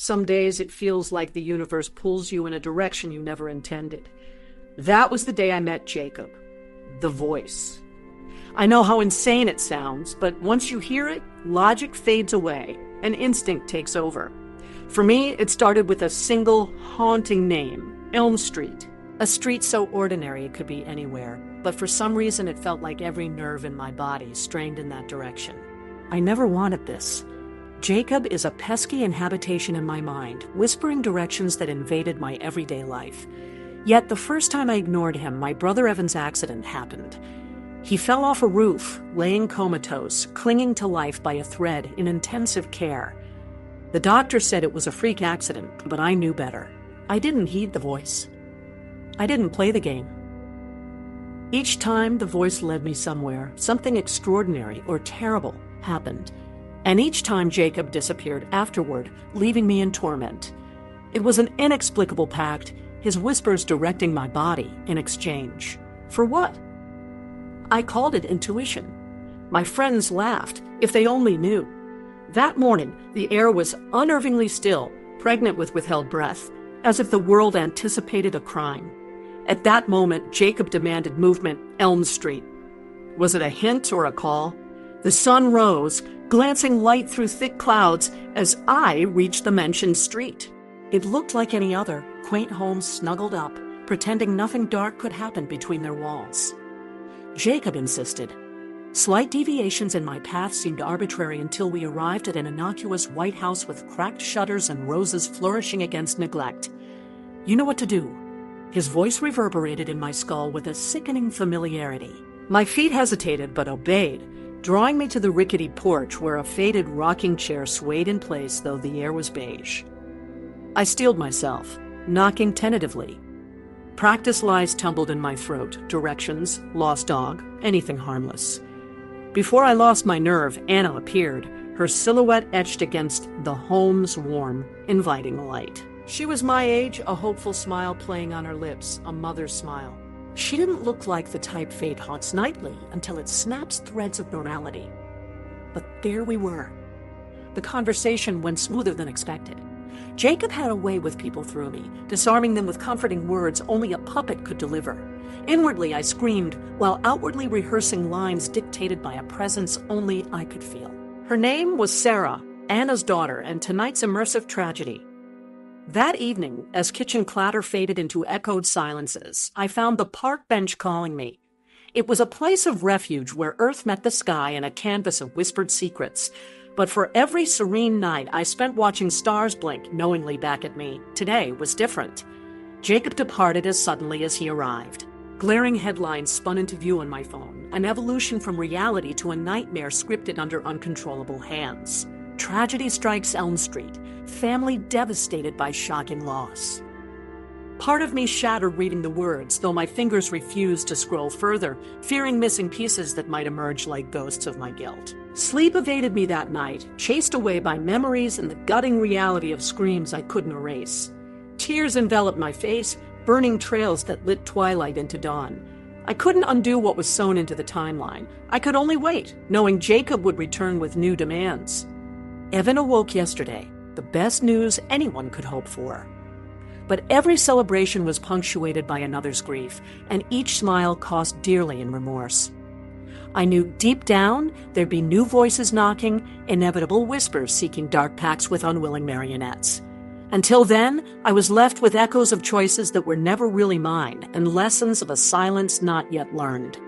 Some days it feels like the universe pulls you in a direction you never intended. That was the day I met Jacob, the voice. I know how insane it sounds, but once you hear it, logic fades away and instinct takes over. For me, it started with a single haunting name, Elm Street. A street so ordinary it could be anywhere, but for some reason it felt like every nerve in my body strained in that direction. I never wanted this. Jacob is a pesky inhabitation in my mind, whispering directions that invaded my everyday life. Yet the first time I ignored him, my brother Evan's accident happened. He fell off a roof, laying comatose, clinging to life by a thread in intensive care. The doctor said it was a freak accident, but I knew better. I didn't heed the voice. I didn't play the game. Each time the voice led me somewhere, something extraordinary or terrible happened. And each time Jacob disappeared afterward, leaving me in torment. It was an inexplicable pact, his whispers directing my body in exchange. For what? I called it intuition. My friends laughed, if they only knew. That morning, the air was unnervingly still, pregnant with withheld breath, as if the world anticipated a crime. At that moment, Jacob demanded movement, Elm Street. Was it a hint or a call? The sun rose, glancing light through thick clouds as I reached the mentioned street. It looked like any other, quaint homes snuggled up, pretending nothing dark could happen between their walls. Jacob insisted. Slight deviations in my path seemed arbitrary until we arrived at an innocuous white house with cracked shutters and roses flourishing against neglect. You know what to do. His voice reverberated in my skull with a sickening familiarity. My feet hesitated but obeyed, drawing me to the rickety porch where a faded rocking chair swayed in place though the air was beige. I steeled myself, knocking tentatively. Practice lies tumbled in my throat, directions, lost dog, anything harmless. Before I lost my nerve, Anna appeared, her silhouette etched against the home's warm, inviting light. She was my age, a hopeful smile playing on her lips, a mother's smile. She didn't look like the type fate haunts nightly until it snaps threads of normality. But there we were. The conversation went smoother than expected. Jacob had a way with people through me, disarming them with comforting words only a puppet could deliver. Inwardly, I screamed, while outwardly rehearsing lines dictated by a presence only I could feel. Her name was Sarah, Anna's daughter, and tonight's immersive tragedy. That evening, as kitchen clatter faded into echoed silences, I found the park bench calling me. It was a place of refuge where earth met the sky in a canvas of whispered secrets. But for every serene night I spent watching stars blink knowingly back at me, today was different. Jacob departed as suddenly as he arrived. Glaring headlines spun into view on my phone, an evolution from reality to a nightmare scripted under uncontrollable hands. Tragedy strikes Elm Street, family devastated by shocking loss. Part of me shattered reading the words, though my fingers refused to scroll further, fearing missing pieces that might emerge like ghosts of my guilt. Sleep evaded me that night, chased away by memories and the gutting reality of screams I couldn't erase. Tears enveloped my face, burning trails that lit twilight into dawn. I couldn't undo what was sewn into the timeline. I could only wait, knowing Jacob would return with new demands. Evan awoke yesterday, the best news anyone could hope for. But every celebration was punctuated by another's grief, and each smile cost dearly in remorse. I knew deep down there'd be new voices knocking, inevitable whispers seeking dark pacts with unwilling marionettes. Until then, I was left with echoes of choices that were never really mine and lessons of a silence not yet learned.